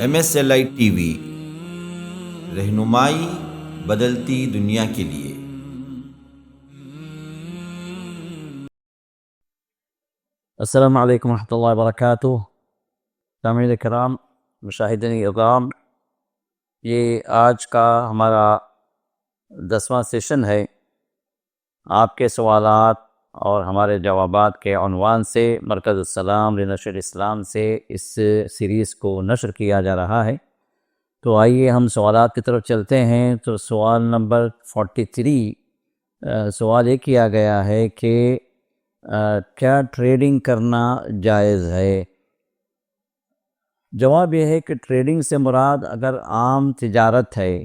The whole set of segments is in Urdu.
MSLI ٹی وی، رہنمائی بدلتی دنیا کے لیے۔ السلام علیکم ورحمۃ اللہ وبرکاتہ۔ سامعین کرام، مشاہدین اکرام، یہ آج کا ہمارا 10واں سیشن ہے۔ آپ کے سوالات اور ہمارے جوابات کے عنوان سے مرکز السلام لنشر اسلام سے اس سیریز کو نشر کیا جا رہا ہے۔ تو آئیے ہم سوالات کی طرف چلتے ہیں۔ تو سوال نمبر 43 سوال یہ کیا گیا ہے کہ کیا ٹریڈنگ کرنا جائز ہے؟ جواب یہ ہے کہ ٹریڈنگ سے مراد اگر عام تجارت ہے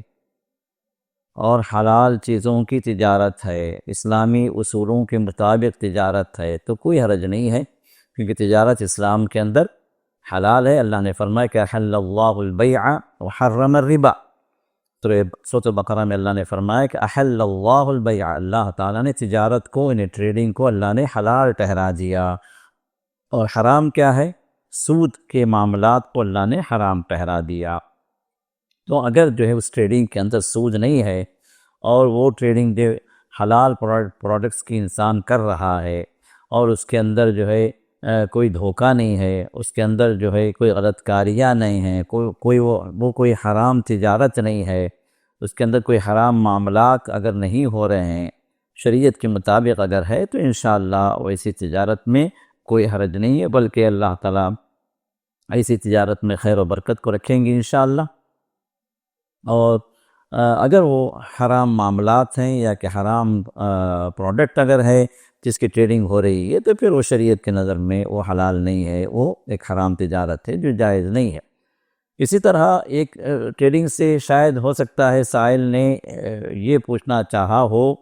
اور حلال چیزوں کی تجارت ہے، اسلامی اصولوں کے مطابق تجارت ہے، تو کوئی حرج نہیں ہے، کیونکہ تجارت اسلام کے اندر حلال ہے۔ اللہ نے فرمایا کہ احل اللہ البیع وحرم الربا۔ تو سورۃ البقرہ میں اللہ نے فرمایا کہ احل اللہ البیع، اللہ تعالیٰ نے تجارت کو، یعنی ٹریڈنگ کو اللہ نے حلال ٹھہرا دیا، اور حرام کیا ہے؟ سود کے معاملات کو اللہ نے حرام ٹھہرا دیا۔ تو اگر جو ہے اس ٹریڈنگ کے اندر سود نہیں ہے اور وہ ٹریڈنگ جو حلال پروڈکٹس کی انسان کر رہا ہے اور اس کے اندر جو ہے کوئی دھوکہ نہیں ہے، اس کے اندر جو ہے کوئی غلط کاریاں نہیں ہیں، کوئی حرام تجارت نہیں ہے، اس کے اندر کوئی حرام معاملات اگر نہیں ہو رہے ہیں، شریعت کے مطابق اگر ہے، تو انشاءاللہ ویسی تجارت میں کوئی حرج نہیں ہے، بلکہ اللہ تعالیٰ ایسی تجارت میں خیر و برکت کو رکھیں گے انشاءاللہ۔ اور اگر وہ حرام معاملات ہیں یا کہ حرام پروڈکٹ اگر ہے جس کی ٹریڈنگ ہو رہی ہے، تو پھر وہ شریعت کے نظر میں وہ حلال نہیں ہے، وہ ایک حرام تجارت ہے جو جائز نہیں ہے۔ اسی طرح ایک ٹریڈنگ سے شاید ہو سکتا ہے سائل نے یہ پوچھنا چاہا ہو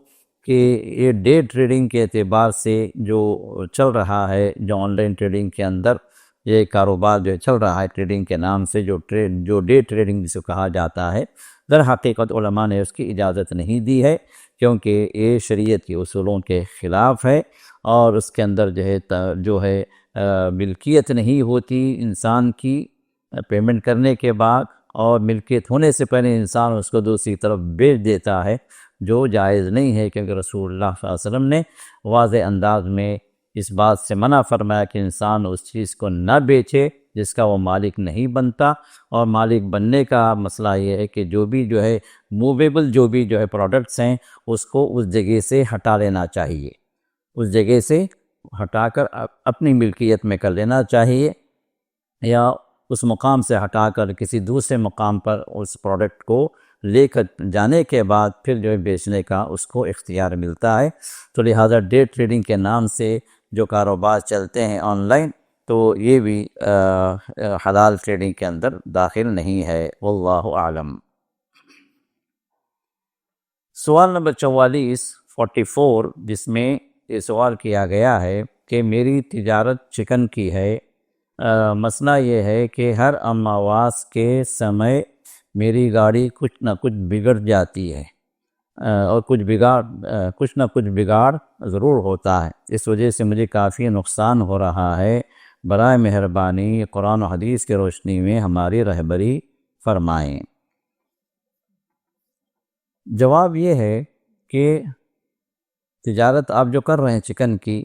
کہ یہ ڈے ٹریڈنگ کے اعتبار سے جو چل رہا ہے، جو آن لائن ٹریڈنگ کے اندر یہ کاروبار جو چل رہا ہے ٹریڈنگ کے نام سے، جو ڈے ٹریڈنگ جسے کہا جاتا ہے، در حقیقت علماء نے اس کی اجازت نہیں دی ہے، کیونکہ یہ شریعت کے اصولوں کے خلاف ہے، اور اس کے اندر جو ہے ملکیت نہیں ہوتی انسان کی پیمنٹ کرنے کے بعد، اور ملکیت ہونے سے پہلے انسان اس کو دوسری طرف بیچ دیتا ہے، جو جائز نہیں ہے، کیونکہ رسول اللہ صلی اللہ علیہ وسلم نے واضح انداز میں اس بات سے منع فرمایا کہ انسان اس چیز کو نہ بیچے جس کا وہ مالک نہیں بنتا۔ اور مالک بننے کا مسئلہ یہ ہے کہ جو ہے موویبل جو ہے پروڈکٹس ہیں، اس کو اس جگہ سے ہٹا لینا چاہیے، اس جگہ سے ہٹا کر اپنی ملکیت میں کر لینا چاہیے، یا اس مقام سے ہٹا کر کسی دوسرے مقام پر اس پروڈکٹ کو لے کر جانے کے بعد پھر جو ہے بیچنے کا اس کو اختیار ملتا ہے۔ تو لہٰذا ڈے ٹریڈنگ کے نام سے جو کاروبار چلتے ہیں آن لائن، تو یہ بھی حلال ٹریڈنگ کے اندر داخل نہیں ہے، واللہ اعلم۔ سوال نمبر 44 جس میں یہ سوال کیا گیا ہے کہ میری تجارت چکن کی ہے، مسئلہ یہ ہے کہ ہر امواس کے سمے میری گاڑی کچھ نہ کچھ بگڑ جاتی ہے، اور کچھ نہ کچھ بگاڑ ضرور ہوتا ہے، اس وجہ سے مجھے کافی نقصان ہو رہا ہے۔ برائے مہربانی قرآن و حدیث کی روشنی میں ہماری رہبری فرمائیں۔ جواب یہ ہے کہ تجارت آپ جو کر رہے ہیں چکن کی،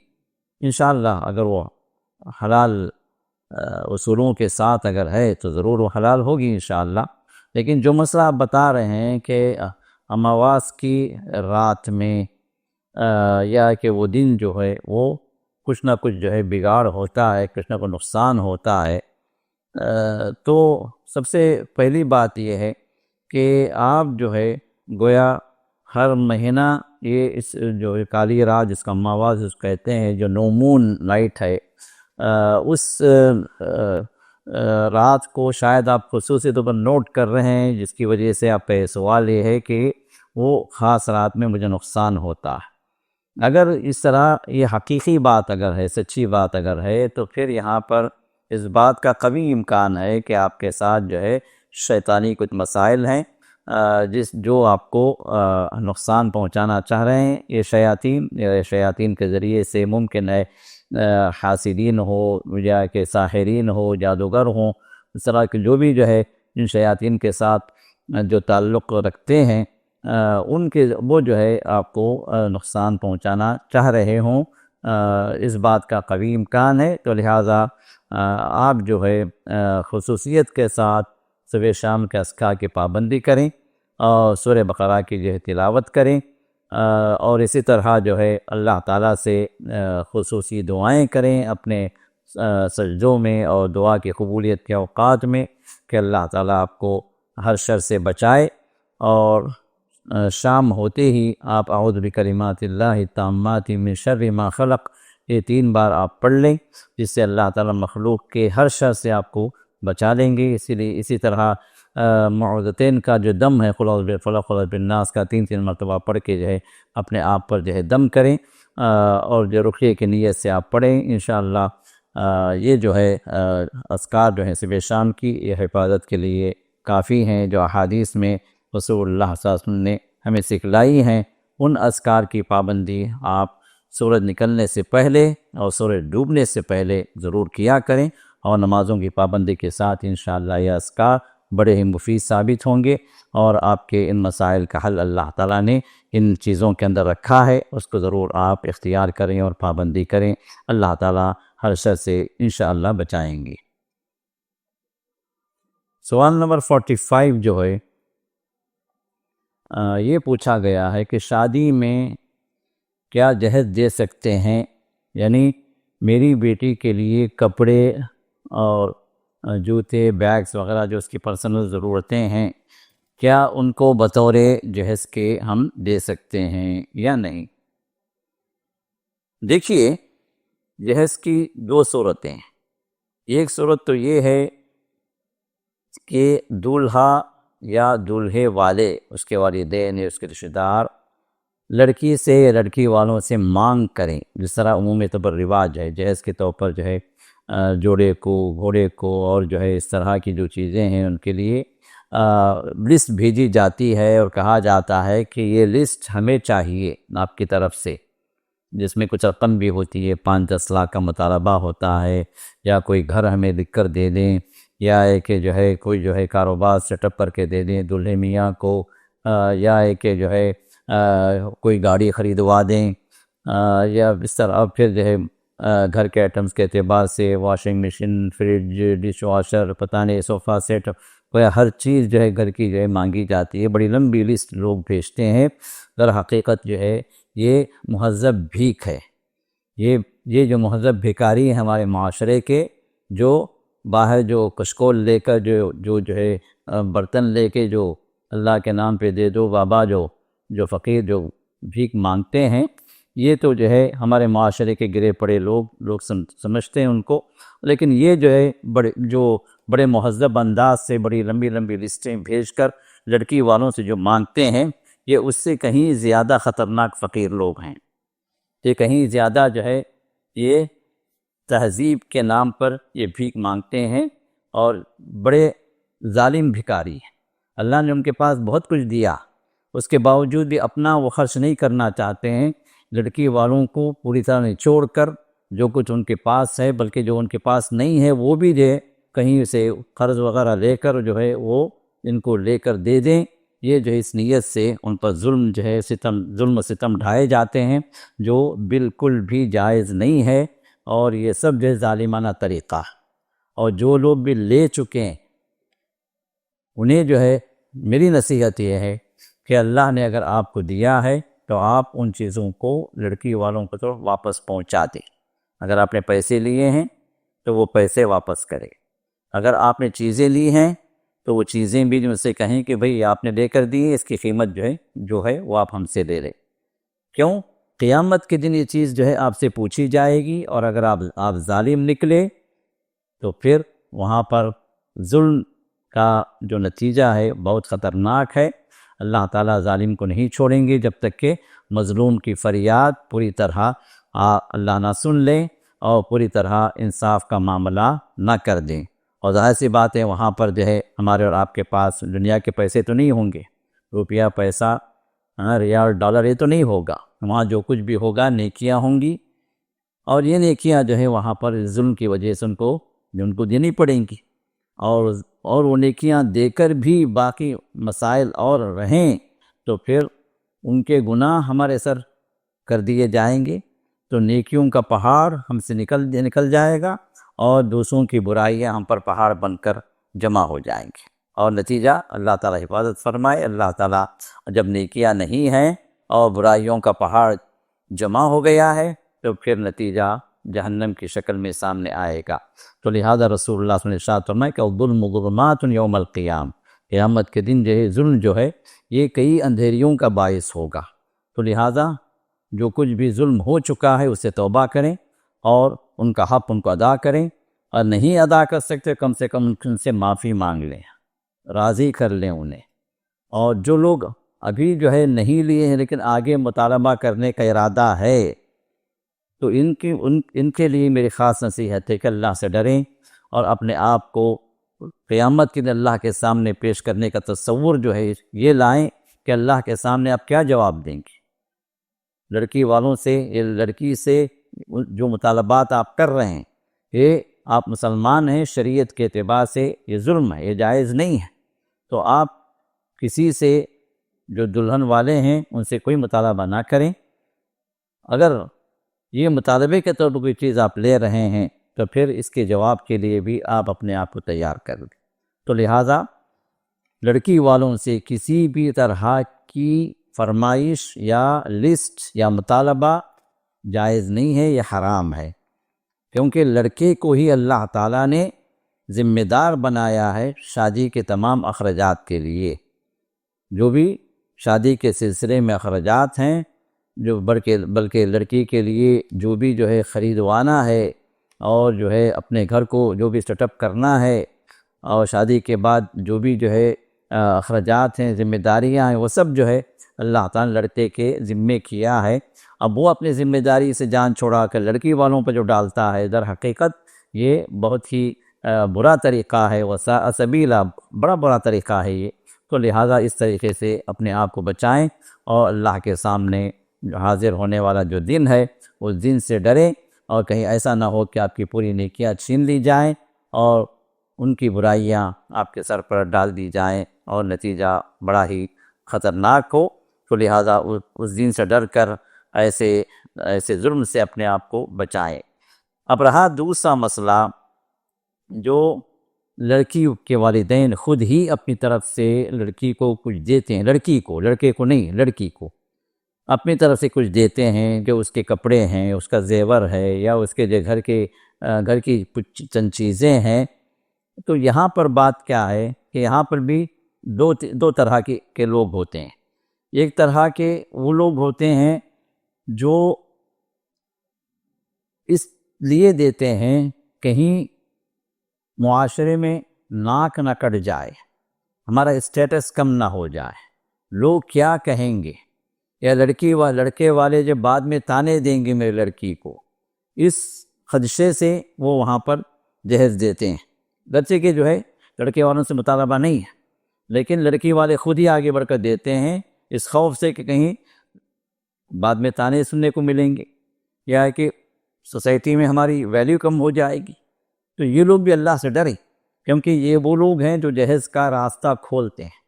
انشاءاللہ اگر وہ حلال اصولوں کے ساتھ اگر ہے تو ضرور وہ حلال ہوگی انشاءاللہ۔ لیکن جو مسئلہ آپ بتا رہے ہیں کہ امواس کی رات میں یا کہ وہ دن جو ہے وہ کچھ نہ کچھ جو ہے بگاڑ ہوتا ہے، کچھ نہ کچھ نقصان ہوتا ہے، تو سب سے پہلی بات یہ ہے کہ آپ جو ہے گویا ہر مہینہ یہ اس جو کالی رات جس کا امواس اس کہتے ہیں، جو نو مون نائٹ ہے، اس رات کو شاید آپ خصوصی طور پر نوٹ کر رہے ہیں، جس کی وجہ سے آپ کا سوال یہ ہے کہ وہ خاص رات میں مجھے نقصان ہوتا ہے۔ اگر اس طرح یہ حقیقی بات اگر ہے، سچی بات اگر ہے، تو پھر یہاں پر اس بات کا قوی امکان ہے کہ آپ کے ساتھ جو ہے شیطانی کچھ مسائل ہیں جو آپ کو نقصان پہنچانا چاہ رہے ہیں۔ یہ شیاطین کے ذریعے سے ممکن ہے حاسدین ہو یا کہ ساحرین ہو، جادوگر ہوں، اس طرح کے جو بھی جو ہے جن شیاطین کے ساتھ جو تعلق رکھتے ہیں ان کے وہ جو ہے آپ کو نقصان پہنچانا چاہ رہے ہوں، اس بات کا قوی امکان ہے۔ تو لہٰذا آپ جو ہے خصوصیت کے ساتھ صبح شام کے اذکار کی پابندی کریں اور سورہ بقرہ کی جو ہے تلاوت کریں، اور اسی طرح جو ہے اللہ تعالیٰ سے خصوصی دعائیں کریں اپنے سجدوں میں اور دعا کی قبولیت کے اوقات میں، کہ اللہ تعالیٰ آپ کو ہر شر سے بچائے۔ اور شام ہوتے ہی آپ اعوذ بکلمات اللہ التامات من شر ما خلق یہ 3 بار آپ پڑھ لیں، جس سے اللہ تعالیٰ مخلوق کے ہر شر سے آپ کو بچا لیں گے۔ اسی طرح معوذتین کا جو دم ہے، قل اعوذ بالفلق قل اعوذ بالناس کا 3 مرتبہ پڑھ کے جو ہے اپنے آپ پر جو ہے دم کریں، اور جو رقیے کی نیت سے آپ پڑھیں انشاءاللہ۔ یہ جو ہے اذکار جو ہیں صبح شام کی یہ حفاظت کے لیے کافی ہیں، جو احادیث میں رسول اللہ صلی اللہ علیہ وسلم نے ہمیں سکھلائی ہیں۔ ان اذکار کی پابندی آپ سورج نکلنے سے پہلے اور سورج ڈوبنے سے پہلے ضرور کیا کریں، اور نمازوں کی پابندی کے ساتھ انشاءاللہ یہ اذکار بڑے ہی مفید ثابت ہوں گے، اور آپ کے ان مسائل کا حل اللہ تعالیٰ نے ان چیزوں کے اندر رکھا ہے، اس کو ضرور آپ اختیار کریں اور پابندی کریں۔ اللہ تعالیٰ ہر شر سے انشاءاللہ بچائیں گے۔ سوال نمبر 45 جو ہے یہ پوچھا گیا ہے کہ شادی میں کیا جہیز دے سکتے ہیں، یعنی میری بیٹی کے لیے کپڑے اور جوتے بیگز وغیرہ جو اس کی پرسنل ضرورتیں ہیں، کیا ان کو بطور جہیز کے ہم دے سکتے ہیں یا نہیں؟ دیکھیے، جہیز کی 2 صورتیں ہیں۔ ایک صورت تو یہ ہے کہ دولہا یا دولہے والے، اس کے والدین یا اس کے رشتہ دار لڑکی سے یا لڑکی والوں سے مانگ کریں، جس طرح عمومی طور پر رواج ہے جہیز کے طور پر جو ہے جوڑے کو، گھوڑے کو، اور جو ہے اس طرح کی جو چیزیں ہیں ان کے لیے لسٹ بھیجی جاتی ہے، اور کہا جاتا ہے کہ یہ لسٹ ہمیں چاہیے آپ کی طرف سے، جس میں کچھ رقم بھی ہوتی ہے، 5-10 لاکھ کا مطالبہ ہوتا ہے، یا کوئی گھر ہمیں لکھ کر دے دیں، یا ہے کہ جو ہے کوئی جو ہے کاروبار سیٹ اپ کر کے دے دیں دلہے میاں کو، یا ہے کہ جو ہے کوئی گاڑی خریدوا دیں، یا اس طرح پھر جو ہے گھر کے آئٹمز کے اعتبار سے washing machine, fridge, dish washer, پتہ نہیں صوفہ سیٹ، کوئی ہر چیز جو ہے گھر کی جو ہے مانگی جاتی ہے۔ بڑی لمبی لسٹ لوگ بھیجتے ہیں، در حقیقت جو ہے یہ مہذب بھیک ہے۔ یہ جو مہذب بھکاری ہیں ہمارے معاشرے کے، جو باہر جو کشکول لے کر جو ہے برتن لے کے جو اللہ کے نام پہ دے دو بابا، جو فقیر جو بھیک مانگتے ہیں، یہ تو جو ہے ہمارے معاشرے کے گرے پڑے لوگ سمجھتے ہیں ان کو، لیکن یہ جو ہے بڑے مہذب انداز سے بڑی لمبی لمبی لسٹیں بھیج کر لڑکی والوں سے جو مانگتے ہیں، یہ اس سے کہیں زیادہ خطرناک فقیر لوگ ہیں۔ یہ کہیں زیادہ جو ہے یہ تہذیب کے نام پر یہ بھیک مانگتے ہیں، اور بڑے ظالم بھکاری ہیں۔ اللہ نے ان کے پاس بہت کچھ دیا، اس کے باوجود بھی اپنا وہ خرچ نہیں کرنا چاہتے ہیں، لڑکی والوں کو پوری طرح نچوڑ کر جو کچھ ان کے پاس ہے، بلکہ جو ان کے پاس نہیں ہے وہ بھی جو ہے کہیں سے قرض وغیرہ لے کر جو ہے وہ ان کو لے کر دے دیں۔ یہ جو ہے اس نیت سے ان پر ظلم جو ہے ظلم و ستم ڈھائے جاتے ہیں، جو بالکل بھی جائز نہیں ہے، اور یہ سب جو ہے ظالمانہ طریقہ۔ اور جو لوگ بھی لے چکے ہیں انہیں جو ہے میری نصیحت یہ ہے کہ اللہ نے اگر آپ کو دیا ہے تو آپ ان چیزوں کو لڑکی والوں کو تو واپس پہنچا دیں۔ اگر آپ نے پیسے لیے ہیں تو وہ پیسے واپس کرے، اگر آپ نے چیزیں لی ہیں تو وہ چیزیں بھی جو سے کہیں کہ بھئی آپ نے لے کر دی ہے، اس کی قیمت جو ہے وہ آپ ہم سے لے لیں۔ کیوں؟ قیامت کے دن یہ چیز جو ہے آپ سے پوچھی جائے گی، اور اگر آپ ظالم نکلے تو پھر وہاں پر ظلم کا جو نتیجہ ہے بہت خطرناک ہے۔ اللہ تعالیٰ ظالم کو نہیں چھوڑیں گے جب تک کہ مظلوم کی فریاد پوری طرح اللہ نہ سن لیں اور پوری طرح انصاف کا معاملہ نہ کر دیں۔ اور ظاہر سی بات ہے وہاں پر جو ہے ہمارے اور آپ کے پاس دنیا کے پیسے تو نہیں ہوں گے، روپیہ پیسہ، ریال، ڈالر، یہ تو نہیں ہوگا۔ وہاں جو کچھ بھی ہوگا نیکیاں ہوں گی، اور یہ نیکیاں جو ہے وہاں پر ظلم کی وجہ سے ان کو دینی پڑیں گی۔ اور وہ نیکیاں دے کر بھی باقی مسائل اور رہیں تو پھر ان کے گناہ ہمارے سر کر دیے جائیں گے، تو نیکیوں کا پہاڑ ہم سے نکل جائے گا اور دوسروں کی برائیاں ہم پر پہاڑ بن کر جمع ہو جائیں گے، اور نتیجہ اللہ تعالیٰ حفاظت فرمائے۔ اللہ تعالیٰ جب نیکیاں نہیں ہیں اور برائیوں کا پہاڑ جمع ہو گیا ہے تو پھر نتیجہ جہنم کی شکل میں سامنے آئے گا۔ تو لہذا رسول اللہ صلی اللہ علیہ وسلم نے ارشاد فرمایا کہ الظلم ظلمات یوم القیام، قیامت کے دن ظلم جو ہے یہ کئی اندھیریوں کا باعث ہوگا۔ تو لہذا جو کچھ بھی ظلم ہو چکا ہے اسے توبہ کریں اور ان کا حق ان کو ادا کریں، اور نہیں ادا کر سکتے کم سے کم ان سے معافی مانگ لیں، راضی کر لیں انہیں۔ اور جو لوگ ابھی نہیں لیے ہیں لیکن آگے مطالبہ کرنے کا ارادہ ہے تو ان کے لیے میری خاص نصیحت ہے کہ اللہ سے ڈریں اور اپنے آپ کو قیامت کے دن اللہ کے سامنے پیش کرنے کا تصور یہ لائیں کہ اللہ کے سامنے آپ کیا جواب دیں گے۔ لڑکی والوں سے، لڑکی سے جو مطالبات آپ کر رہے ہیں، یہ آپ مسلمان ہیں، شریعت کے اعتبار سے یہ ظلم ہے، یہ جائز نہیں ہے، تو آپ کسی سے جو دلہن والے ہیں ان سے کوئی مطالبہ نہ کریں۔ اگر یہ مطالبے کے طور پر کوئی چیز آپ لے رہے ہیں تو پھر اس کے جواب کے لیے بھی آپ اپنے آپ کو تیار کر دیں۔ تو لہٰذا لڑکی والوں سے کسی بھی طرح کی فرمائش یا لسٹ یا مطالبہ جائز نہیں ہے، یہ حرام ہے، کیونکہ لڑکے کو ہی اللہ تعالیٰ نے ذمہ دار بنایا ہے شادی کے تمام اخراجات کے لیے۔ جو بھی شادی کے سلسلے میں اخراجات ہیں، جو بلکہ لڑکی کے لیے جو بھی خریدوانا ہے اور اپنے گھر کو جو بھی سیٹ اپ کرنا ہے، اور شادی کے بعد جو بھی اخراجات ہیں، ذمہ داریاں ہیں، وہ سب اللہ تعالیٰ نے لڑکے کے ذمے کیا ہے۔ اب وہ اپنی ذمہ داری سے جان چھوڑا کر لڑکی والوں پر جو ڈالتا ہے، در حقیقت یہ بہت ہی برا طریقہ ہے، وساء سبیلا، بڑا برا طریقہ ہے یہ۔ تو لہٰذا اس طریقے سے اپنے آپ کو بچائیں اور اللہ کے سامنے جو حاضر ہونے والا جو دن ہے اس دن سے ڈریں، اور کہیں ایسا نہ ہو کہ آپ کی پوری نیکیاں چھین لی جائیں اور ان کی برائیاں آپ کے سر پر ڈال دی جائیں اور نتیجہ بڑا ہی خطرناک ہو۔ تو لہٰذا اس دن سے ڈر کر ایسے ظلم سے اپنے آپ کو بچائیں۔ اب رہا دوسرا مسئلہ، جو لڑکی کے والدین خود ہی اپنی طرف سے لڑکی کو کچھ دیتے ہیں، لڑکے کو نہیں، لڑکی کو اپنی طرف سے کچھ دیتے ہیں، جو اس کے کپڑے ہیں، اس کا زیور ہے، یا اس کے جو گھر کی کچھ چند چیزیں ہیں۔ تو یہاں پر بات کیا ہے کہ یہاں پر بھی دو طرح کے لوگ ہوتے ہیں۔ ایک طرح کے وہ لوگ ہوتے ہیں جو اس لیے دیتے ہیں کہیں معاشرے میں ناک نہ کٹ جائے، ہمارا اسٹیٹس کم نہ ہو جائے، لوگ کیا کہیں گے، یا لڑکے والے جب بعد میں تانے دیں گے میری لڑکی کو، اس خدشے سے وہ وہاں پر جہیز دیتے ہیں۔ گرچہ کہ لڑکے والوں سے مطالبہ نہیں ہے، لیکن لڑکی والے خود ہی آگے بڑھ کر دیتے ہیں اس خوف سے کہ کہیں بعد میں تانے سننے کو ملیں گے، یا کہ سوسائٹی میں ہماری ویلیو کم ہو جائے گی۔ تو یہ لوگ بھی اللہ سے ڈریں، کیونکہ یہ وہ لوگ ہیں جو جہیز کا راستہ کھولتے ہیں۔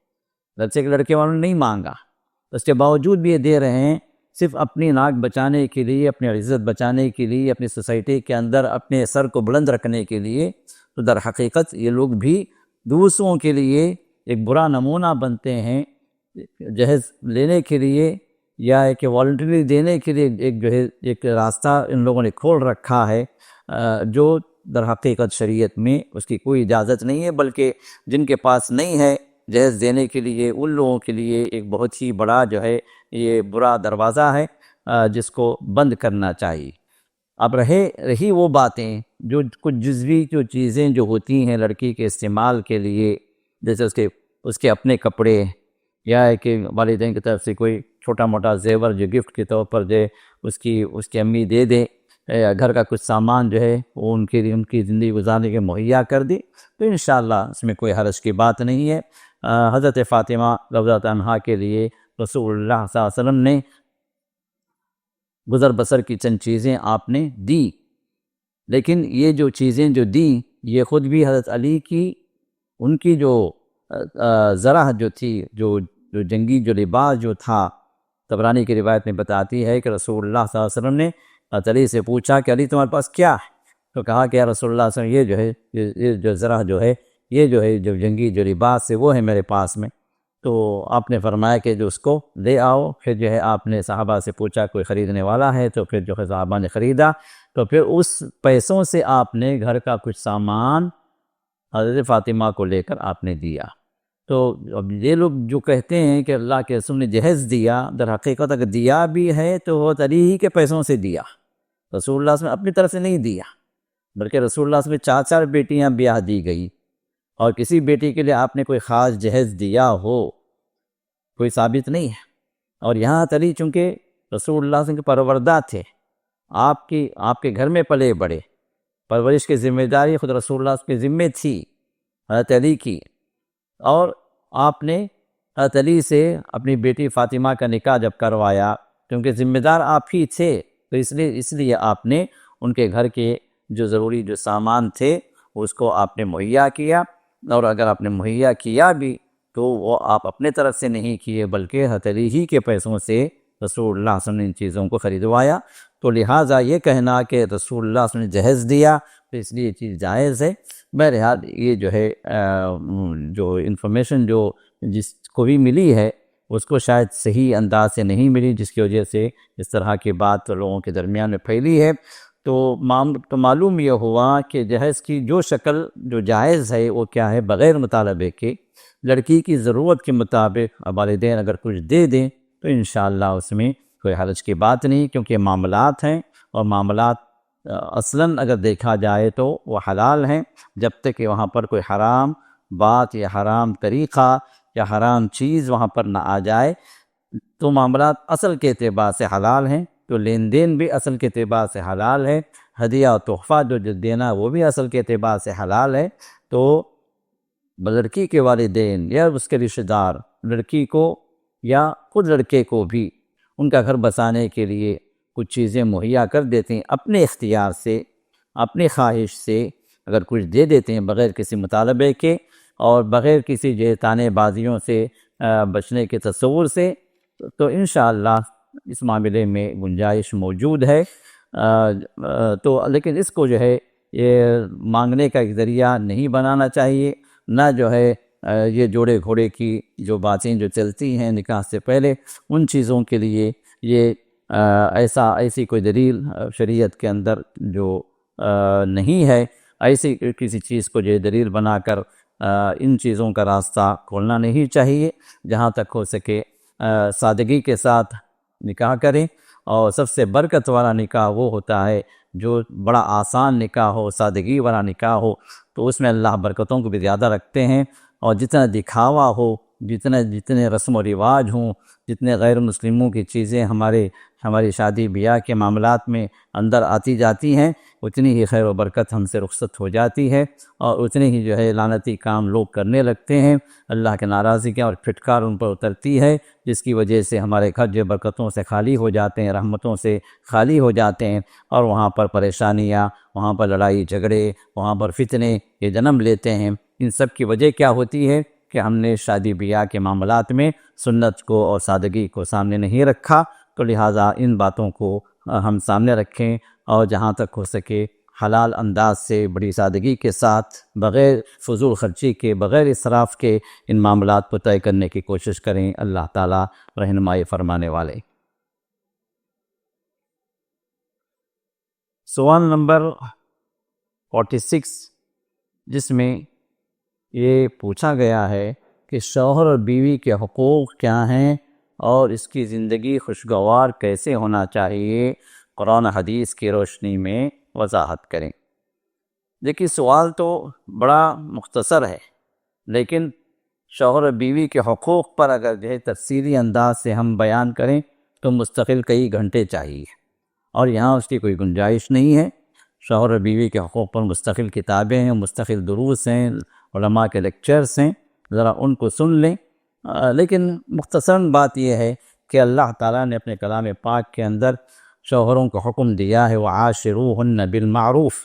گرچہ کہ لڑکے والوں نے نہیں مانگا، اس کے باوجود بھی یہ دے رہے ہیں صرف اپنی ناک بچانے کے لیے، اپنی عزت بچانے کے لیے، اپنی سوسائٹی کے اندر اپنے سر کو بلند رکھنے کے لیے۔ تو در حقیقت یہ لوگ بھی دوسروں کے لیے ایک برا نمونہ بنتے ہیں، جہیز لینے کے لیے یا ایک والنٹری دینے کے لیے ایک راستہ ان لوگوں نے کھول رکھا ہے، جو در حقیقت شریعت میں اس کی کوئی اجازت نہیں ہے، بلکہ جن کے پاس نہیں ہے جہیز دینے کے لیے ان لوگوں کے لیے ایک بہت ہی بڑا یہ برا دروازہ ہے جس کو بند کرنا چاہیے۔ اب رہی وہ باتیں جو کچھ جزوی جو چیزیں جو ہوتی ہیں لڑکی کے استعمال کے لیے، جیسے اس کے اپنے کپڑے، یا کہ والدین کی طرف سے کوئی چھوٹا موٹا زیور جو گفٹ کے طور پر اس کی امی دے دے، گھر کا کچھ سامان وہ ان کی زندگی گزارنے کے مہیا کر دی، تو انشاءاللہ اس میں کوئی حرج کی بات نہیں ہے۔ حضرت فاطمہ رضی اللہ عنہا کے لیے رسول اللہ صلی اللہ علیہ وسلم نے گزر بسر کی چند چیزیں آپ نے دی، لیکن یہ جو چیزیں جو دیں یہ خود بھی حضرت علی کی ان کی جو ذرا جو تھی، جو جنگی جو لباس جو تھا، طبرانی کی روایت میں بتاتی ہے کہ رسول اللہ صلی اللہ علیہ وسلم نے علی سے پوچھا کہ علی تمہارے پاس کیا ہے؟ تو کہا کہ یا رسول اللہ صلی اللہ علیہ وسلم، یہ جو ہے یہ جو ذرا جو ہے، یہ جو ہے جو جنگی جو لباس ہے وہ ہے میرے پاس میں۔ تو آپ نے فرمایا کہ جو اس کو لے آؤ۔ پھر جو ہے آپ نے صحابہ سے پوچھا کوئی خریدنے والا ہے، تو پھر جو ہے صحابہ نے خریدا، تو پھر اس پیسوں سے آپ نے گھر کا کچھ سامان حضرت فاطمہ کو لے کر آپ نے دیا۔ تو اب یہ لوگ جو کہتے ہیں کہ اللہ کے رسول نے جہیز دیا، در حقیقت اگر دیا بھی ہے تو وہ علی ہی کے پیسوں سے دیا، رسول اللہ صلی اللہ علیہ وسلم اپنی طرف سے نہیں دیا، بلکہ رسول اللہ صلی اللہ علیہ وسلم 4 بیٹیاں بیاہ دی گئی، اور کسی بیٹی کے لیے آپ نے کوئی خاص جہیز دیا ہو کوئی ثابت نہیں ہے۔ اور یہاں علی چونکہ رسول اللہ صلی اللہ علیہ وسلم کے پروردہ تھے، آپ کے گھر میں پلے بڑے، پرورش کی ذمہ داری خود رسول اللہ صلی اللہ علیہ وسلم کے ذمہ تھی حضرت علی کی، اور آپ نے حضرت علی سے اپنی بیٹی فاطمہ کا نکاح جب کروایا، کیونکہ ذمہ دار آپ ہی تھے، تو اس لیے آپ نے ان کے گھر کے جو ضروری جو سامان تھے اس کو آپ نے مہیا کیا، اور اگر آپ نے مہیا کیا بھی تو وہ آپ اپنے طرف سے نہیں کیے، بلکہ حضرت علی ہی کے پیسوں سے رسول اللہ صلی اللہ علیہ وسلم نے ان چیزوں کو خریدوایا۔ تو لہٰذا یہ کہنا کہ رسول اللہ صلی اللہ علیہ وسلم نے جہیز دیا تو اس لیے یہ چیز جائز ہے۔ بہرحال یہ جو ہے جو انفارمیشن جو جس کو بھی ملی ہے اس کو شاید صحیح انداز سے نہیں ملی، جس کی وجہ سے اس طرح کی بات لوگوں کے درمیان میں پھیلی ہے۔ تو معلوم یہ ہوا کہ جہیز کی جو شکل جو جائز ہے وہ کیا ہے، بغیر مطالبے کے لڑکی کی ضرورت کے مطابق والدین اگر کچھ دے دیں تو انشاءاللہ اس میں کوئی حرج کی بات نہیں، کیونکہ یہ معاملات ہیں، اور معاملات اصلاً اگر دیکھا جائے تو وہ حلال ہیں، جب تک کہ وہاں پر کوئی حرام بات یا حرام طریقہ یا حرام چیز وہاں پر نہ آ جائے، تو معاملات اصل کے اعتبار سے حلال ہیں، تو لین دین بھی اصل کے اعتبار سے حلال ہے، ہدیہ و تحفہ جو دینا وہ بھی اصل کے اعتبار سے حلال ہے۔ تو لڑکی کے والدین یا اس کے رشتہ دار لڑکی کو یا خود لڑکے کو بھی ان کا گھر بسانے کے لیے کچھ چیزیں مہیا کر دیتے ہیں، اپنے اختیار سے، اپنی خواہش سے اگر کچھ دے دیتے ہیں بغیر کسی مطالبے کے اور بغیر کسی جو تانے بازیوں سے بچنے کے تصور سے، تو انشاءاللہ اس معاملے میں گنجائش موجود ہے۔ تو لیکن اس کو جو ہے یہ مانگنے کا ایک ذریعہ نہیں بنانا چاہیے، نہ جو ہے یہ جوڑے گھوڑے کی جو باتیں جو چلتی ہیں نکاح سے پہلے، ان چیزوں کے لیے یہ ایسی کوئی دلیل شریعت کے اندر جو نہیں ہے، ایسی کسی چیز کو جو دلیل بنا کر ان چیزوں کا راستہ کھولنا نہیں چاہیے۔ جہاں تک ہو سکے سادگی کے ساتھ نکاح کریں، اور سب سے برکت والا نکاح وہ ہوتا ہے جو بڑا آسان نکاح ہو، سادگی والا نکاح ہو، تو اس میں اللہ برکتوں کو بھی زیادہ رکھتے ہیں۔ اور جتنا دکھاوا ہو، جتنے رسم و رواج ہوں، جتنے غیر مسلموں کی چیزیں ہماری شادی بیاہ کے معاملات میں اندر آتی جاتی ہیں، اتنی ہی خیر و برکت ہم سے رخصت ہو جاتی ہے، اور اتنے ہی جو ہے لعنتی کام لوگ کرنے لگتے ہیں، اللہ کے ناراضگی اور پھٹکار ان پر اترتی ہے، جس کی وجہ سے ہمارے گھر جو برکتوں سے خالی ہو جاتے ہیں، رحمتوں سے خالی ہو جاتے ہیں، اور وہاں پر پریشانیاں، وہاں پر لڑائی جھگڑے، وہاں پر فتنے یہ جنم لیتے ہیں۔ ان سب کی وجہ کیا ہوتی ہے کہ ہم نے شادی بیاہ کے معاملات میں سنت کو اور سادگی کو سامنے نہیں رکھا۔ تو لہٰذا ان باتوں کو ہم سامنے رکھیں، اور جہاں تک ہو سکے حلال انداز سے بڑی سادگی کے ساتھ، بغیر فضول خرچی کے، بغیر اسراف کے ان معاملات کو طے کرنے کی کوشش کریں۔ اللہ تعالیٰ رہنمائی فرمانے والے۔ سوال نمبر 46، جس میں یہ پوچھا گیا ہے کہ شوہر اور بیوی کے حقوق کیا ہیں اور اس کی زندگی خوشگوار کیسے ہونا چاہیے، قرآن حدیث کی روشنی میں وضاحت کریں۔ دیکھیے سوال تو بڑا مختصر ہے، لیکن شوہر اور بیوی کے حقوق پر اگر جو ہے تفصیلی انداز سے ہم بیان کریں تو مستقل کئی گھنٹے چاہیے، اور یہاں اس کی کوئی گنجائش نہیں ہے۔ شوہر اور بیوی کے حقوق پر مستقل کتابیں ہیں، مستقل دروس ہیں، علماء کے لیکچرز ہیں، ذرا ان کو سن لیں۔ لیکن مختصراً بات یہ ہے کہ اللہ تعالیٰ نے اپنے کلام پاک کے اندر شوہروں کو حکم دیا ہے وَعَاشِرُوهُنَّ بِالْمَعْرُوفِ۔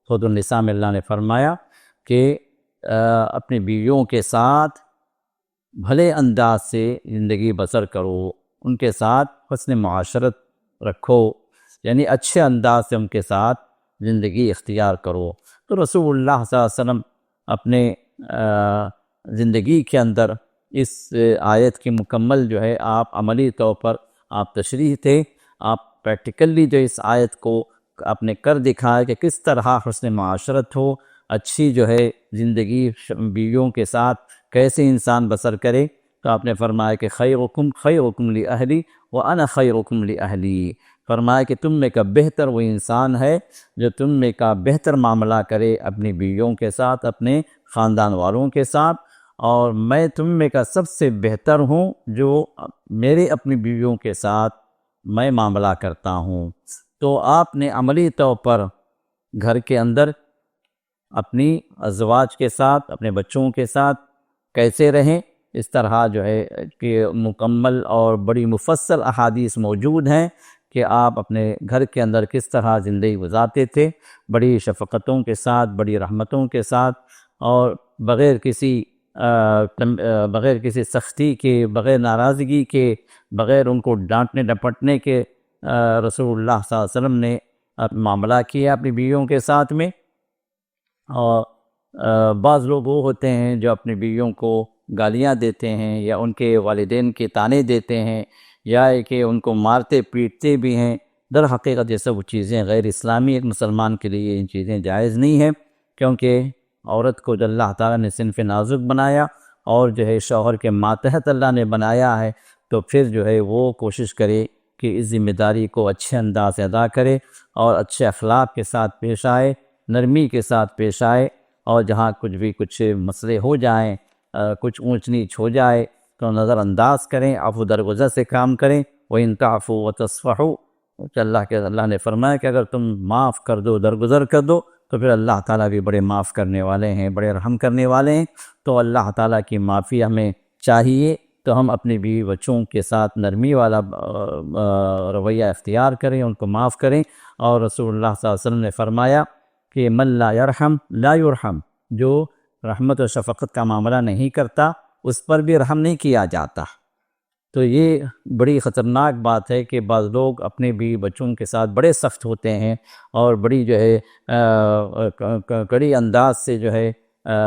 خود النساء میں اللہ نے فرمایا کہ اپنی بیویوں کے ساتھ بھلے انداز سے زندگی بسر کرو، ان کے ساتھ حسن معاشرت رکھو، یعنی اچھے انداز سے ان کے ساتھ زندگی اختیار کرو۔ تو رسول اللہ صلی اللہ علیہ وسلم اپنے زندگی کے اندر اس آیت کی مکمل جو ہے آپ عملی طور پر آپ تشریح تھے، آپ پریکٹیکلی جو اس آیت کو آپ نے کر دکھایا کہ کس طرح حسن معاشرت ہو، اچھی جو ہے زندگی بیویوں کے ساتھ کیسے انسان بسر کرے۔ تو آپ نے فرمایا کہ خیرکم خیرکم لأہلی وأنا خیرکم لأہلی، فرمایا کہ تم میں کا بہتر وہ انسان ہے جو تم میں کا بہتر معاملہ کرے اپنی بیویوں کے ساتھ، اپنے خاندان والوں کے ساتھ، اور میں تم میں کا سب سے بہتر ہوں جو میرے اپنی بیویوں کے ساتھ میں معاملہ کرتا ہوں۔ تو آپ نے عملی طور پر گھر کے اندر اپنی ازواج کے ساتھ، اپنے بچوں کے ساتھ کیسے رہیں، اس طرح جو ہے کہ مکمل اور بڑی مفصل احادیث موجود ہیں کہ آپ اپنے گھر کے اندر کس طرح زندگی گزارتے تھے، بڑی شفقتوں کے ساتھ، بڑی رحمتوں کے ساتھ، اور بغیر کسی سختی کے، بغیر ناراضگی کے، بغیر ان کو ڈانٹنے ڈپٹنے کے رسول اللہ صلی اللہ علیہ وسلم نے معاملہ کیا اپنی بیویوں کے ساتھ میں۔ اور بعض لوگ وہ ہوتے ہیں جو اپنی بیویوں کو گالیاں دیتے ہیں، یا ان کے والدین کے طعنے دیتے ہیں، یا کہ ان کو مارتے پیٹتے بھی ہیں۔ در حقیقت یہ سب چیزیں غیر اسلامی، ایک مسلمان کے لیے ان چیزیں جائز نہیں ہیں، کیونکہ عورت کو جو اللہ تعالیٰ نے صنف نازک بنایا اور جو ہے شوہر کے ماتحت اللہ نے بنایا ہے، تو پھر جو ہے وہ کوشش کرے کہ اس ذمہ داری کو اچھے انداز سے ادا کرے اور اچھے اخلاق کے ساتھ پیش آئے، نرمی کے ساتھ پیش آئے، اور جہاں کچھ مسئلے ہو جائیں، کچھ اونچ نیچ ہو جائے تو نظر انداز کریں، عفو درگزر سے کام کریں۔ وَإِن تَعْفُوا وَتَصْفَحُوا، کہ اللہ نے فرمایا کہ اگر تم معاف کر دو، درگزر کر دو، تو پھر اللہ تعالیٰ بھی بڑے معاف کرنے والے ہیں، بڑے رحم کرنے والے ہیں۔ تو اللہ تعالیٰ کی معافی ہمیں چاہیے، تو ہم اپنے بیوی بچوں کے ساتھ نرمی والا رویہ اختیار کریں، ان کو معاف کریں۔ اور رسول اللہ صلی اللہ علیہ وسلم نے فرمایا کہ من لا یرحم لا یرحم، جو رحمت و شفقت کا معاملہ نہیں کرتا اس پر بھی رحم نہیں کیا جاتا۔ تو یہ بڑی خطرناک بات ہے کہ بعض لوگ اپنے بھی بچوں کے ساتھ بڑے سخت ہوتے ہیں، اور بڑی جو ہے کڑی انداز سے جو ہے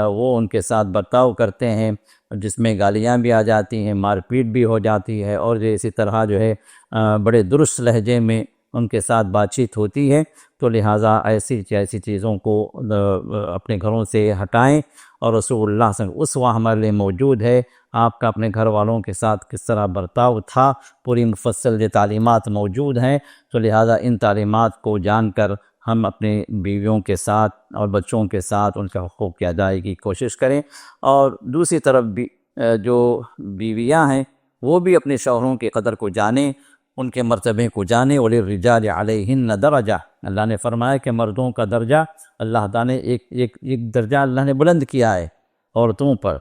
وہ ان کے ساتھ برتاؤ کرتے ہیں، جس میں گالیاں بھی آ جاتی ہیں، مار پیٹ بھی ہو جاتی ہے، اور اسی طرح جو ہے بڑے درست لہجے میں ان کے ساتھ بات چیت ہوتی ہے۔ تو لہٰذا ایسی چیزوں کو اپنے گھروں سے ہٹائیں، اور رسول اللہ صلی اللہ علیہ وسلم اسوہ ہمارے لیے موجود ہے۔ آپ کا اپنے گھر والوں کے ساتھ کس طرح برتاؤ تھا، پوری مفصل یہ تعلیمات موجود ہیں۔ تو لہٰذا ان تعلیمات کو جان کر ہم اپنے بیویوں کے ساتھ اور بچوں کے ساتھ ان کے حقوق کی ادائیگی کی کوشش کریں، اور دوسری طرف بھی جو بیویاں ہیں وہ بھی اپنے شوہروں کی قدر کو جانیں، ان کے مرتبے کو جانیں۔ وَلِلرِّجَالِ عَلَيْهِنَّ دَرَجَةٌ، اللہ نے فرمایا کہ مردوں کا درجہ اللہ تعالیٰ نے ایک درجہ اللہ نے بلند کیا ہے عورتوں پر،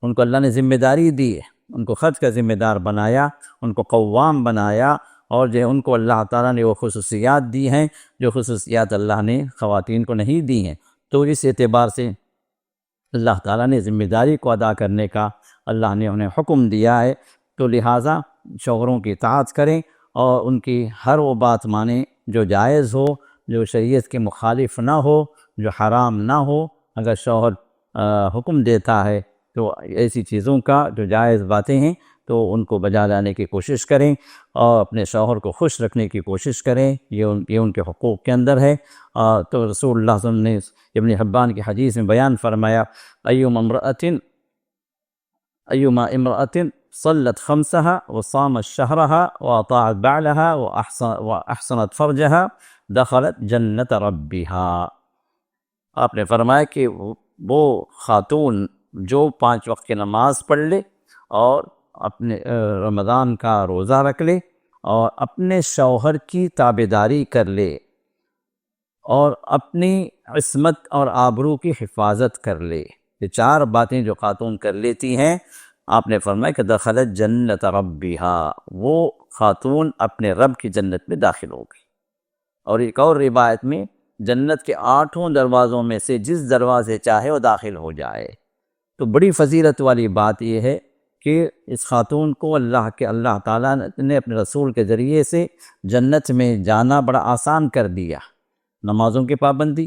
ان کو اللہ نے ذمہ داری دی ہے، ان کو خرچ کا ذمہ دار بنایا، ان کو قوام بنایا، اور جو ان کو اللہ تعالیٰ نے وہ خصوصیات دی ہیں جو خصوصیات اللہ نے خواتین کو نہیں دی ہیں۔ تو اس اعتبار سے اللہ تعالیٰ نے ذمہ داری کو ادا کرنے کا اللہ نے انہیں حکم دیا ہے۔ تو لہٰذا شوہروں کی اطاعت کریں اور ان کی ہر وہ بات مانیں جو جائز ہو، جو شریعت کے مخالف نہ ہو، جو حرام نہ ہو۔ اگر شوہر حکم دیتا ہے تو ایسی چیزوں کا جو جائز باتیں ہیں تو ان کو بجا لانے کی کوشش کریں، اور اپنے شوہر کو خوش رکھنے کی کوشش کریں، یہ ان کے حقوق کے اندر ہے۔ تو رسول اللہ صلی اللہ علیہ وسلم نے ابن حبان کی حدیث میں بیان فرمایا، ایما امرأۃ صلت خمسها وصامت شهرها وأطاعت بعلها وأحسنت فرجها دخلت جنت ربها۔ آپ نے فرمایا کہ وہ خاتون جو 5 وقت کی نماز پڑھ لے، اور اپنے رمضان کا روزہ رکھ لے، اور اپنے شوہر کی تابعداری کر لے، اور اپنی عصمت اور آبرو کی حفاظت کر لے، یہ 4 باتیں جو خاتون کر لیتی ہیں، آپ نے فرمایا کہ دخلت جنت ربها، وہ خاتون اپنے رب کی جنت میں داخل ہو گئی۔ اور ایک اور روایت میں جنت کے 8 دروازوں میں سے جس دروازے چاہے وہ داخل ہو جائے۔ تو بڑی فضیلت والی بات یہ ہے کہ اس خاتون کو اللہ تعالیٰ نے اپنے رسول کے ذریعے سے جنت میں جانا بڑا آسان کر دیا۔ نمازوں کی پابندی،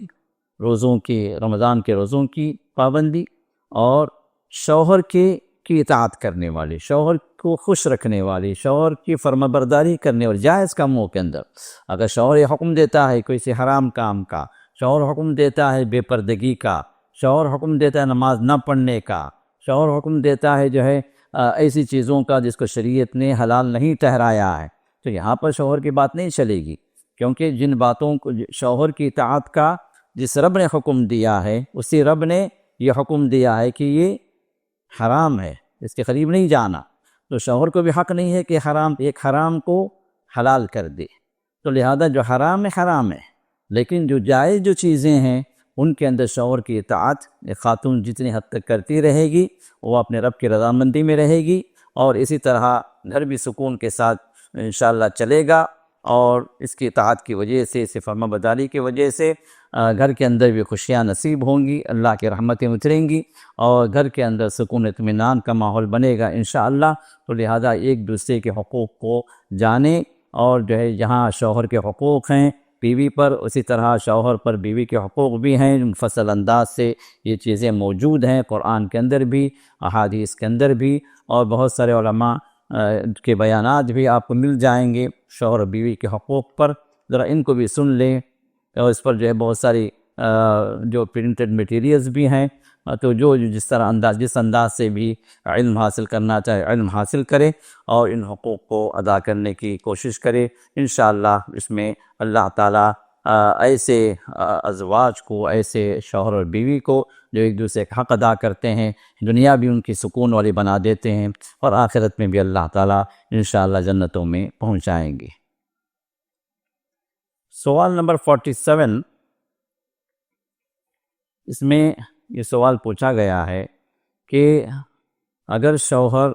رمضان کے روزوں کی پابندی، اور شوہر کی اطاعت کرنے والی، شوہر کو خوش رکھنے والی، شوہر کی فرما برداری کرنے والی جائز کاموں کے اندر۔ اگر شوہر یہ حکم دیتا ہے کوئی سے حرام کام کا، شوہر حکم دیتا ہے بے پردگی کا، شوہر حکم دیتا ہے نماز نہ پڑھنے کا، شوہر حکم دیتا ہے جو ہے ایسی چیزوں کا جس کو شریعت نے حلال نہیں ٹھہرایا ہے، تو یہاں پر شوہر کی بات نہیں چلے گی، کیونکہ جن باتوں کو شوہر کی اطاعت کا جس رب نے حکم دیا ہے، اسی رب نے یہ حکم دیا ہے کہ یہ حرام ہے، اس کے قریب نہیں جانا، تو شوہر کو بھی حق نہیں ہے کہ ایک حرام کو حلال کر دے۔ تو لہذا جو حرام ہے حرام ہے، لیکن جو جائز جو چیزیں ہیں ان کے اندر شوہر کی اطاعت ایک خاتون جتنی حد تک کرتی رہے گی وہ اپنے رب کی رضامندی میں رہے گی، اور اسی طرح گھر بھی سکون کے ساتھ انشاءاللہ چلے گا، اور اس کی اطاعت کی وجہ سے، اس فرما برداری کی وجہ سے گھر کے اندر بھی خوشیاں نصیب ہوں گی، اللہ کی رحمتیں اتریں گی، اور گھر کے اندر سکون اطمینان کا ماحول بنے گا انشاءاللہ۔ تو لہذا ایک دوسرے کے حقوق کو جانیں، اور جو ہے جہاں شوہر کے حقوق ہیں بیوی پر، اسی طرح شوہر پر بیوی کے حقوق بھی ہیں، مفصل انداز سے یہ چیزیں موجود ہیں قرآن کے اندر بھی، احادیث کے اندر بھی، اور بہت سارے علماء کے بیانات بھی آپ کو مل جائیں گے شوہر و بیوی کے حقوق پر، ذرا ان کو بھی سن لیں، اور اس پر جو ہے بہت ساری جو پرنٹڈ میٹیریلز بھی ہیں، تو جو جس انداز سے بھی علم حاصل کرنا چاہے علم حاصل کرے، اور ان حقوق کو ادا کرنے کی کوشش کرے انشاءاللہ۔ اس میں اللہ تعالیٰ ایسے ازواج کو، ایسے شوہر اور بیوی کو جو ایک دوسرے کا حق ادا کرتے ہیں، دنیا بھی ان کی سکون والی بنا دیتے ہیں، اور آخرت میں بھی اللہ تعالیٰ انشاءاللہ جنتوں میں پہنچائیں گے۔ سوال نمبر 47، اس میں یہ سوال پوچھا گیا ہے کہ اگر شوہر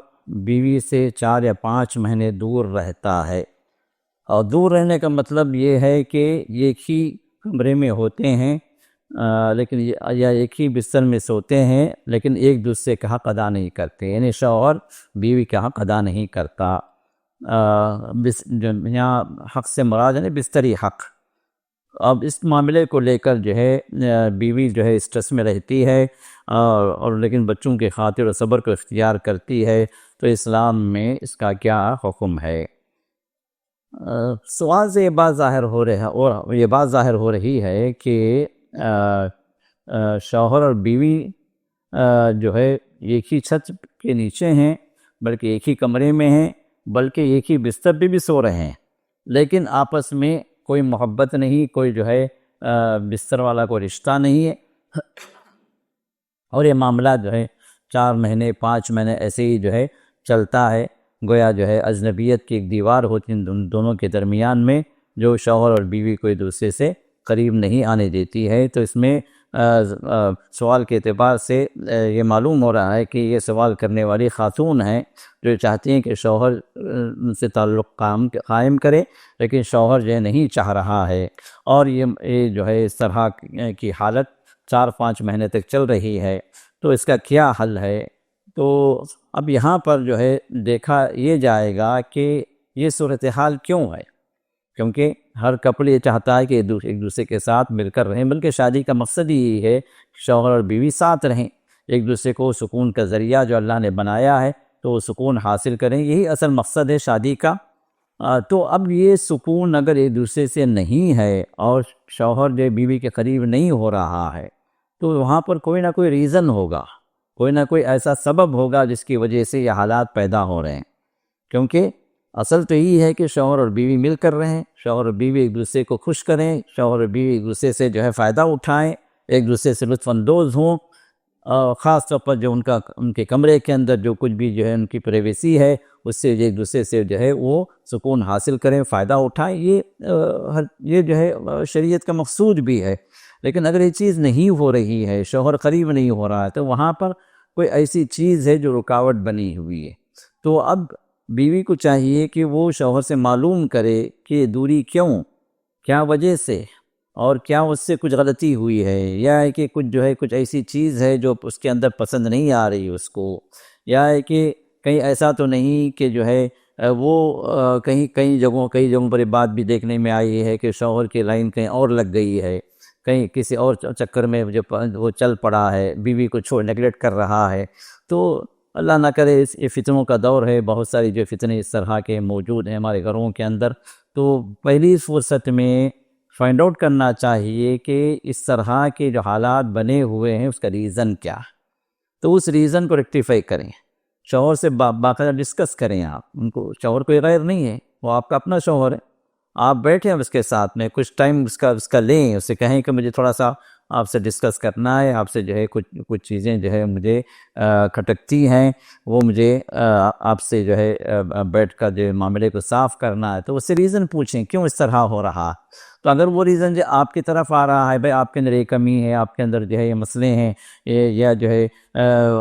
بیوی سے 4 یا 5 مہینے دور رہتا ہے، اور دور رہنے کا مطلب یہ ہے کہ ایک ہی کمرے میں ہوتے ہیں لیکن یا ایک ہی بستر میں سوتے ہیں، لیکن ایک دوسرے کا حق ادا نہیں کرتے، یعنی شوہر بیوی کا حق ادا نہیں کرتا۔ یہاں حق سے مراد ہے بستری حق۔ اب اس معاملے کو لے کر جو ہے بیوی جو ہے اسٹریس میں رہتی ہے، اور لیکن بچوں کی خاطر و صبر کو اختیار کرتی ہے، تو اسلام میں اس کا کیا حکم ہے؟ سوال سے یہ بات ظاہر ہو رہی ہے کہ شوہر اور بیوی جو ہے ایک ہی چھت کے نیچے ہیں، بلکہ ایک ہی کمرے میں ہیں، بلکہ ایک ہی بستر پہ بھی سو رہے ہیں، لیکن آپس میں کوئی محبت نہیں، کوئی جو ہے بستر والا کوئی رشتہ نہیں ہے، اور یہ معاملہ جو ہے 4 مہینے 5 مہینے ایسے ہی جو ہے چلتا ہے، گویا جو ہے اجنبیت کی ایک دیوار ہوتی ان دونوں کے درمیان میں، جو شوہر اور بیوی کو ایک دوسرے سے قریب نہیں آنے دیتی ہے۔ تو اس میں سوال کے اعتبار سے یہ معلوم ہو رہا ہے کہ یہ سوال کرنے والی خاتون ہیں جو چاہتی ہیں کہ شوہر سے تعلق قائم کرے، لیکن شوہر جو ہے نہیں چاہ رہا ہے، اور یہ جو ہے اس طرح کی حالت 4-5 مہینے تک چل رہی ہے، تو اس کا کیا حل ہے؟ تو اب یہاں پر جو ہے دیکھا یہ جائے گا کہ یہ صورتحال کیوں ہے، کیونکہ ہر کپل یہ چاہتا ہے کہ ایک دوسرے کے ساتھ مل کر رہیں، بلکہ شادی کا مقصد یہی ہے کہ شوہر اور بیوی ساتھ رہیں، ایک دوسرے کو سکون کا ذریعہ جو اللہ نے بنایا ہے تو وہ سکون حاصل کریں، یہی اصل مقصد ہے شادی کا۔ تو اب یہ سکون اگر ایک دوسرے سے نہیں ہے، اور شوہر جو بیوی کے قریب نہیں ہو رہا ہے، تو وہاں پر کوئی نہ کوئی ریزن ہوگا، کوئی نہ کوئی ایسا سبب ہوگا جس کی وجہ سے یہ حالات پیدا ہو رہے ہیں، کیونکہ اصل تو یہی ہے کہ شوہر اور بیوی مل کر رہیں، شوہر اور بیوی ایک دوسرے کو خوش کریں، شوہر اور بیوی ایک دوسرے سے جو ہے فائدہ اٹھائیں، ایک دوسرے سے لطف اندوز ہوں، خاص طور پر جو ان کے کمرے کے اندر جو کچھ بھی جو ہے ان کی پرائیویسی ہے، اس سے ایک دوسرے سے جو ہے وہ سکون حاصل کریں، فائدہ اٹھائیں، یہ جو ہے شریعت کا مقصود بھی ہے۔ لیکن اگر یہ چیز نہیں ہو رہی ہے، شوہر قریب نہیں ہو رہا ہے، تو وہاں پر کوئی ایسی چیز ہے جو رکاوٹ بنی ہوئی ہے۔ تو اب بیوی کو چاہیے کہ وہ شوہر سے معلوم کرے کہ دوری کیوں، کیا وجہ سے، اور کیا اس سے کچھ غلطی ہوئی ہے، یا ہے کہ کچھ جو ہے کچھ ایسی چیز ہے جو اس کے اندر پسند نہیں آ رہی اس کو، یا ہے کہ کہیں ایسا تو نہیں کہ جو ہے وہ کئی جگہوں پر یہ بات بھی دیکھنے میں آئی ہے کہ شوہر کی لائن کہیں اور لگ گئی ہے، کہیں کسی اور چکر میں جو وہ چل پڑا ہے، بیوی کو نیگلیکٹ کر رہا ہے۔ تو اللہ نہ کرے، یہ فتنوں کا دور ہے، بہت ساری جو فتنے اس طرح کے موجود ہیں ہمارے گھروں کے اندر۔ تو پہلی فرصت میں فائنڈ آؤٹ کرنا چاہیے کہ اس طرح کے جو حالات بنے ہوئے ہیں اس کا ریزن کیا ہے، تو اس ریزن کو ریکٹیفائی کریں، شوہر سے باقاعدہ ڈسکس کریں۔ آپ ان کو، شوہر کوئی غیر نہیں ہے، وہ آپ کا اپنا شوہر ہے، آپ بیٹھیں اس کے ساتھ میں کچھ ٹائم اس کا لیں، اسے کہیں کہ مجھے تھوڑا سا آپ سے ڈسکس کرنا ہے، آپ سے جو ہے کچھ چیزیں جو ہے مجھے کھٹکتی ہیں، وہ مجھے آپ سے جو ہے بیٹھ کر جو معاملے کو صاف کرنا ہے۔ تو اس سے ریزن پوچھیں کیوں اس طرح ہو رہا۔ تو اگر وہ ریزن جو آپ کی طرف آ رہا ہے، بھئی آپ کے اندر یہ کمی ہے، آپ کے اندر جو ہے یہ مسئلے ہیں، یا جو ہے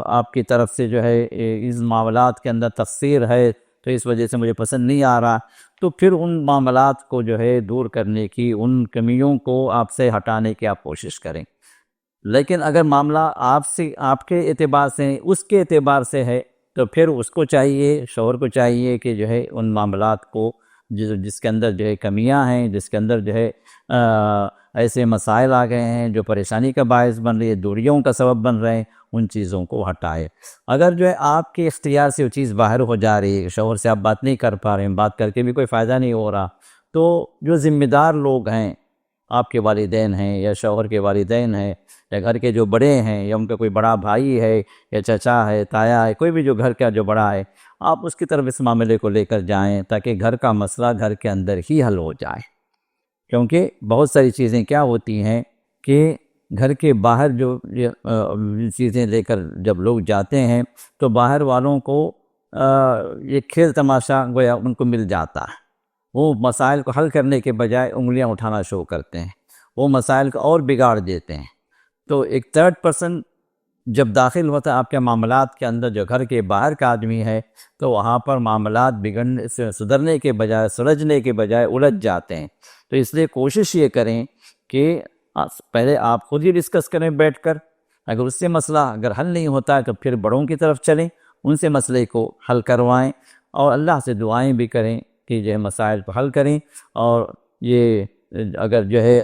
آپ کی طرف سے جو ہے اس معاملات کے اندر تقصیر ہے، تو اس وجہ سے مجھے پسند نہیں آ رہا، تو پھر ان معاملات کو جو ہے دور کرنے کی، ان کمیوں کو آپ سے ہٹانے کی آپ کوشش کریں۔ لیکن اگر معاملہ آپ کے اعتبار سے، اس کے اعتبار سے ہے، تو پھر اس کو چاہیے، شوہر کو چاہیے کہ جو ہے ان معاملات کو جس کے اندر جو ہے کمیاں ہیں، جس کے اندر جو ہے ایسے مسائل آ گئے ہیں جو پریشانی کا باعث بن رہی ہے، دوریوں کا سبب بن رہے ہیں، ان چیزوں کو ہٹائے۔ اگر جو ہے آپ کے اختیار سے وہ چیز باہر ہو جا رہی ہے، شوہر سے آپ بات نہیں کر پا رہے ہیں، بات کر کے بھی کوئی فائدہ نہیں ہو رہا، تو جو ذمہ دار لوگ ہیں، آپ کے والدین ہیں یا شوہر کے والدین ہیں یا گھر کے جو بڑے ہیں یا ان کا کوئی بڑا بھائی ہے یا چچا ہے، تایا ہے، کوئی بھی جو گھر کا جو بڑا ہے، آپ اس کی طرف اس معاملے کو لے کر جائیں تاکہ گھر کا مسئلہ گھر کے اندر ہی حل ہو جائے۔ کیونکہ بہت ساری چیزیں کیا ہوتی ہیں کہ گھر کے باہر جو چیزیں لے کر جب لوگ جاتے ہیں تو باہر والوں کو یہ کھیل تماشا گویا ان کو مل جاتا ہے، وہ مسائل کو حل کرنے کے بجائے انگلیاں اٹھانا شروع کرتے ہیں، وہ مسائل کو اور بگاڑ دیتے ہیں۔ تو ایک تھرڈ پرسن جب داخل ہوتا ہے آپ کے معاملات کے اندر، جو گھر کے باہر کا آدمی ہے، تو وہاں پر معاملات بگڑنے سے، سدھرنے کے بجائے، سلجھنے کے بجائے الجھ جاتے ہیں۔ تو اس لیے کوشش یہ کریں کہ پہلے آپ خود ہی ڈسکس کریں بیٹھ کر، اگر اس سے مسئلہ اگر حل نہیں ہوتا ہے تو پھر بڑوں کی طرف چلیں، ان سے مسئلے کو حل کروائیں، اور اللہ سے دعائیں بھی کریں کہ جو ہے مسائل کو حل کریں۔ اور یہ اگر جو ہے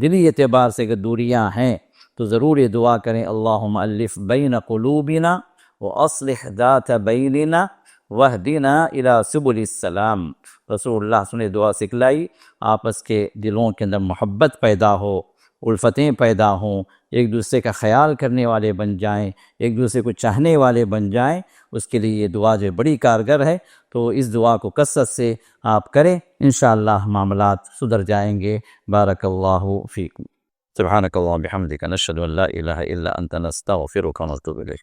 دلی اعتبار سے اگر دوریاں ہیں تو ضرور یہ دعا کریں، اللہم الف بین قلوبنا واصلح ذات بیننا واہدنا الی سبل السلام۔ رسول اللہ صلی اللہ علیہ وسلم نے دعا سکھلائی، آپس کے دلوں کے اندر محبت پیدا ہو، الفتیں پیدا ہوں، ایک دوسرے کا خیال کرنے والے بن جائیں، ایک دوسرے کو چاہنے والے بن جائیں، اس کے لیے یہ دعا جو بڑی کارگر ہے۔ تو اس دعا کو کثرت سے آپ کریں، انشاءاللہ معاملات سدھر جائیں گے۔ بارک اللہ فیکم۔ سبحانک اللہم بحمدک، نشہد ان لا الہ الا انت، نستغفرک ونتوب الیک۔